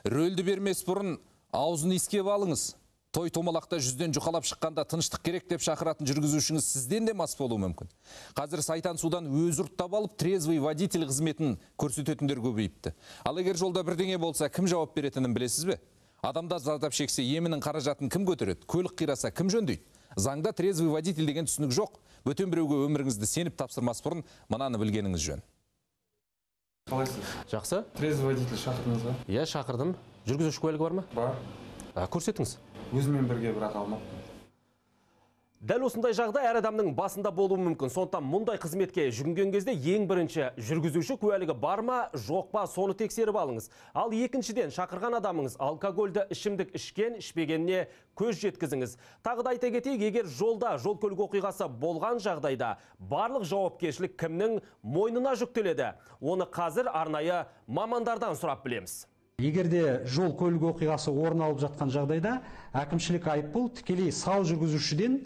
Рөлді бермес бұрын аузын иіскеп алыңыз. Той томалақта жүзден жұқалап шыққанда тыныштық керек деп шақыратын жүргізушіңіз сізден де мас болуы мүмкін. Қазір сайтан судан өз ұрттап алып, трезвый водитель қызметін көрсететіндер көбейіпті. Ал егер жолда бірдеңе болса, кім жауап беретінін білесіз бе? Адамда зардап шексе, емінің қаражатын кім көтереді? Көлік қираса кім жөндейді? Заңда трезвый водитель деген түсінік жоқ. Бөтен біреуге өміріңізді сеніп тапсырмас бұрын мынаны білгеніңіз жөн. Қалайсыз? Жақсы. Трезвый водитель шақырдыңыз ба? Иә, шақырдым. Жүргізуші куәлігі бар ма? Бар. Көрсетіңіз. Өзімен бірге бірақ алмаппын. Дәл осындай жағдай әр адамның басында болуы мүмкін. Сондықтан мұндай қызметке жүгінген кезде ең бірінші жүргізуші куәлігі бар ма, жоқ па, соны тексеріп алыңыз. Ал екіншіден шақырған адамыңыз алкогольді ішімдік ішкен, ішпегеніне көз жеткізіңіз. Тағы да айта кетейік, егер жолда жол-көлік оқиғасы болған жағдайда барлық жауапкершілік кімнің мойнына жүктеледі? Оны қазір арнайы мамандардан сұрап білеміз. Егерде жол көлік оқиғасы орын алып жатқан жағдайда әкімшілік айыппұл тікелей сау жүргізушіден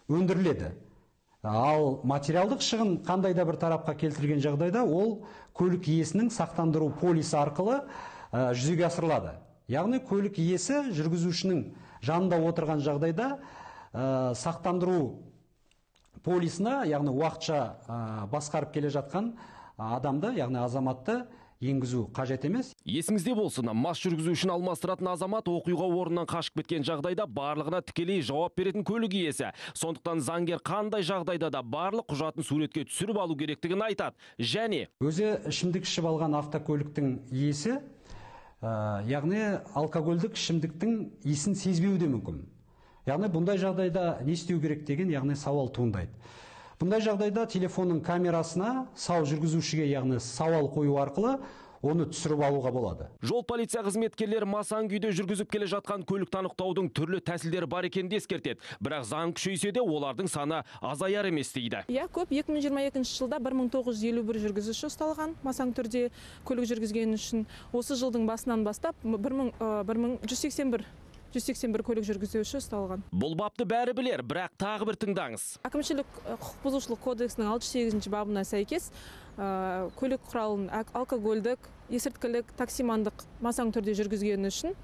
өндіріледі. Ал материалдық шығын қандай да бір тарапқа келтірген жағдайда ол көлік иесінің сақтандыру полисі арқылы жүзеге асырылады. Яғни көлік иесі жүргізушінің жанында отырған жағдайда сақтандыру полисына, яғни уақытша басқарып келе жатқан адамды, яғни азаматты енгізу қажет емес. Есіңізде болсын, мас жүргізушіні алмастыратын азамат оқиға орнынан қашып кеткен жағдайда барлығына тікелей жауап беретін көлік иесі. Сондықтан заңгер қандай жағдайда да барлық құжатын суретке түсіріп алу керектігін айтады. Және өзі ішімдік ішіп алған автокөліктің иесі, яғни алкогольдік ішімдіктің иісін сезбеуі де мүмкін. Яғни бұндай жағдайда не істеу керек деген, яғни сауал туындайды. Бұндай жағдайда телефонның камерасына сау жүргізушіге, яғни сауал қою арқылы оны түсіріп алуға болады. Жол полиция қызметкерлері масаң күйде жүргізіп келе жатқан көлікті анықтаудың түрлі тәсілдері бар екенін ескертеді. Бірақ заң күшейсе де олардың саны азаяр емес дейді. Иә, көп. 2022 жылда 1951 жүргізуші ұсталған масаң түрде көлік жүргізгені үшін. Осы жылдың басынан бастап 181 көлік жүргізуші ұсталған. Бұл бапты бәрі білер, бірақ тағы бір тыңдаңыз. Әкімшілік құқық бұзушылық кодексінің 68 бабына сәйкес көлік құралын алкогольдік, есірткілік, токсимандық масаң түрде жүргізгені үшін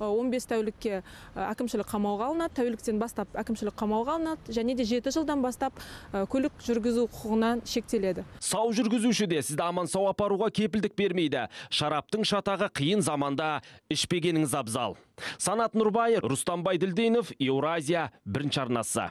15 тәулікке әкімшілік қамауға алынады, тәуліктен бастап әкімшілік қамауға алынады, және де 7 жылдан бастап көлік жүргізу құқығынан шектеледі. Сау жүргізуші де сізді аман сау апаруға кепілдік бермейді. Шараптың шатағы қиын заманда ішпегеніңіз абзал. Санат Нұрбай, Рустам Байділдинов, Еуразия, бірінші арнасы.